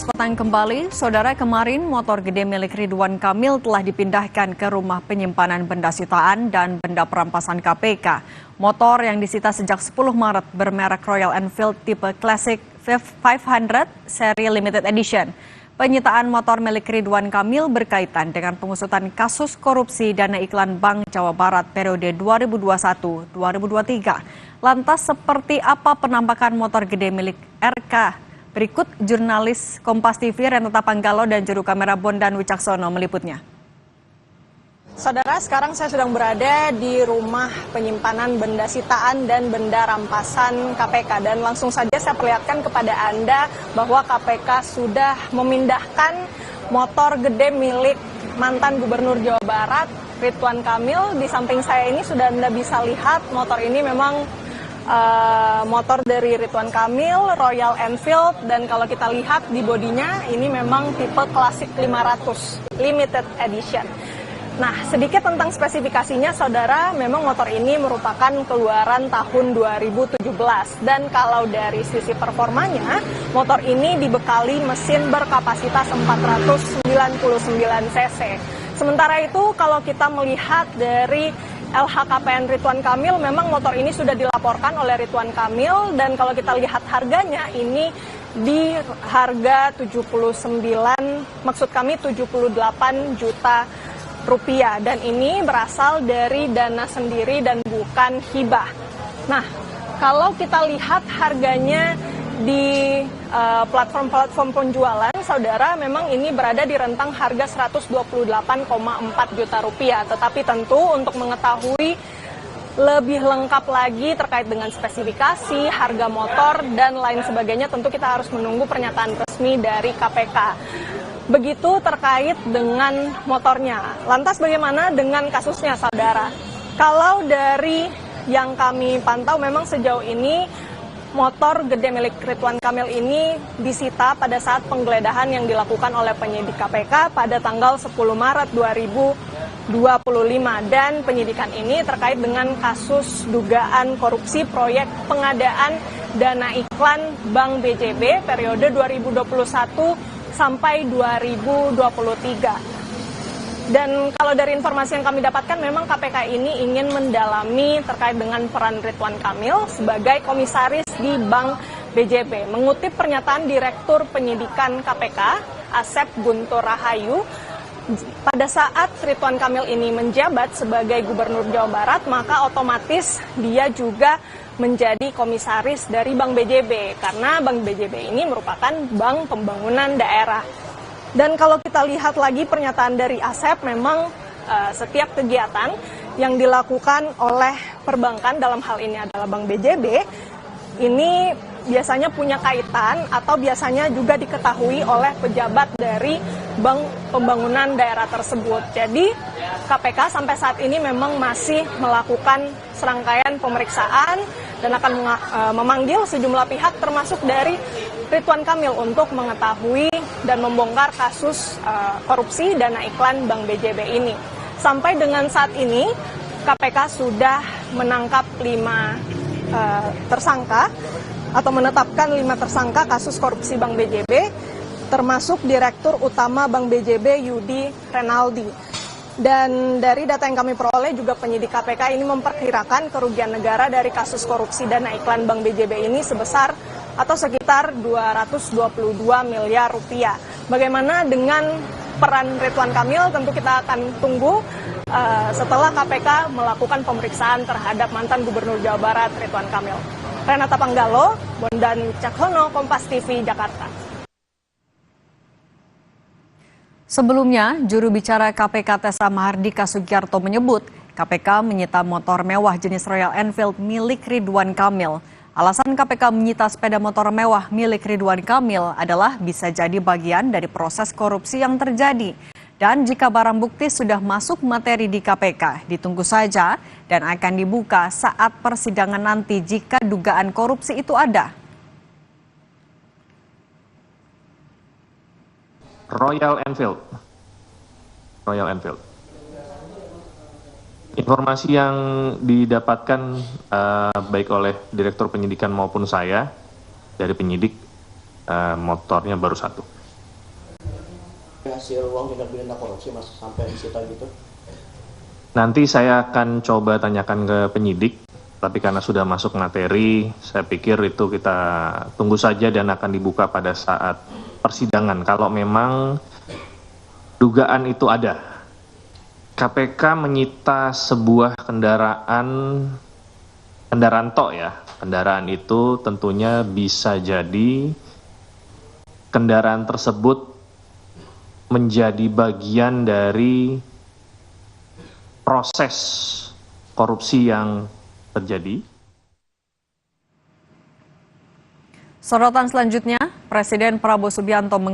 Selamat petang kembali, saudara. Kemarin motor gede milik Ridwan Kamil telah dipindahkan ke rumah penyimpanan benda sitaan dan benda perampasan KPK. Motor yang disita sejak 10 Maret bermerek Royal Enfield tipe Classic 500 seri limited edition. Penyitaan motor milik Ridwan Kamil berkaitan dengan pengusutan kasus korupsi dana iklan Bank Jawa Barat periode 2021-2023. Lantas seperti apa penampakan motor gede milik RK? Berikut jurnalis Kompas TV Renata Panggalo dan juru kamera Bondan Wicaksono meliputnya. Saudara, sekarang saya sedang berada di rumah penyimpanan benda sitaan dan benda rampasan KPK. Dan langsung saja saya perlihatkan kepada Anda bahwa KPK sudah memindahkan motor gede milik mantan Gubernur Jawa Barat, Ridwan Kamil. Di samping saya ini sudah Anda bisa lihat motor ini memang motor dari Ridwan Kamil, Royal Enfield, dan kalau kita lihat di bodinya ini memang tipe Classic 500 limited edition. Nah, sedikit tentang spesifikasinya, saudara, memang motor ini merupakan keluaran tahun 2017 dan kalau dari sisi performanya, motor ini dibekali mesin berkapasitas 499 cc. Sementara itu kalau kita melihat dari LHKPN Ridwan Kamil, memang motor ini sudah dilaporkan oleh Ridwan Kamil dan kalau kita lihat harganya ini di harga 78 juta rupiah dan ini berasal dari dana sendiri dan bukan hibah. Nah, kalau kita lihat harganya di platform-platform penjualan, saudara, memang ini berada di rentang harga 128,4 juta rupiah. Tetapi tentu untuk mengetahui lebih lengkap lagi terkait dengan spesifikasi, harga motor, dan lain sebagainya, tentu kita harus menunggu pernyataan resmi dari KPK. Begitu terkait dengan motornya. Lantas bagaimana dengan kasusnya, saudara? Kalau dari yang kami pantau, memang sejauh ini motor gede milik Ridwan Kamil ini disita pada saat penggeledahan yang dilakukan oleh penyidik KPK pada tanggal 10 Maret 2025 dan penyidikan ini terkait dengan kasus dugaan korupsi proyek pengadaan dana iklan Bank BJB periode 2021 sampai 2023. Dan kalau dari informasi yang kami dapatkan, memang KPK ini ingin mendalami terkait dengan peran Ridwan Kamil sebagai komisaris di Bank BJB. Mengutip pernyataan Direktur Penyidikan KPK, Asep Guntur Rahayu, pada saat Ridwan Kamil ini menjabat sebagai Gubernur Jawa Barat, maka otomatis dia juga menjadi komisaris dari Bank BJB, karena Bank BJB ini merupakan bank pembangunan daerah. Dan kalau kita lihat lagi pernyataan dari Asep, memang setiap kegiatan yang dilakukan oleh perbankan, dalam hal ini adalah Bank BJB, ini biasanya punya kaitan atau biasanya juga diketahui oleh pejabat dari Bank Pembangunan Daerah tersebut. Jadi KPK sampai saat ini memang masih melakukan serangkaian pemeriksaan dan akan memanggil sejumlah pihak termasuk dari Ridwan Kamil untuk mengetahui dan membongkar kasus korupsi dana iklan Bank BJB ini. Sampai dengan saat ini, KPK sudah menangkap 5 tersangka atau menetapkan 5 tersangka kasus korupsi Bank BJB, termasuk Direktur Utama Bank BJB Yudi Renaldi. Dan dari data yang kami peroleh juga penyidik KPK ini memperkirakan kerugian negara dari kasus korupsi dana iklan Bank BJB ini sebesar atau sekitar 222 miliar rupiah. Bagaimana dengan peran Ridwan Kamil? Tentu kita akan tunggu setelah KPK melakukan pemeriksaan terhadap mantan Gubernur Jawa Barat Ridwan Kamil. Renata Panggalo, Bondan Wicaksono, Kompas TV, Jakarta. Sebelumnya, juru bicara KPK Tessa Mahardika Sugiarto menyebut KPK menyita motor mewah jenis Royal Enfield milik Ridwan Kamil. Alasan KPK menyita sepeda motor mewah milik Ridwan Kamil adalah bisa jadi bagian dari proses korupsi yang terjadi. Dan jika barang bukti sudah masuk materi di KPK, ditunggu saja dan akan dibuka saat persidangan nanti jika dugaan korupsi itu ada. Royal Enfield. Informasi yang didapatkan baik oleh Direktur Penyidikan maupun saya dari penyidik, motornya baru 1. hasil uang tindak pidana korupsi Mas sampai disita gitu? Nanti saya akan coba tanyakan ke penyidik, tapi karena sudah masuk materi, saya pikir itu kita tunggu saja dan akan dibuka pada saat persidangan. Kalau memang dugaan itu ada. KPK menyita sebuah kendaraan tok ya. Kendaraan itu tentunya bisa jadi kendaraan tersebut menjadi bagian dari proses korupsi yang terjadi. Sorotan selanjutnya, Presiden Prabowo Subianto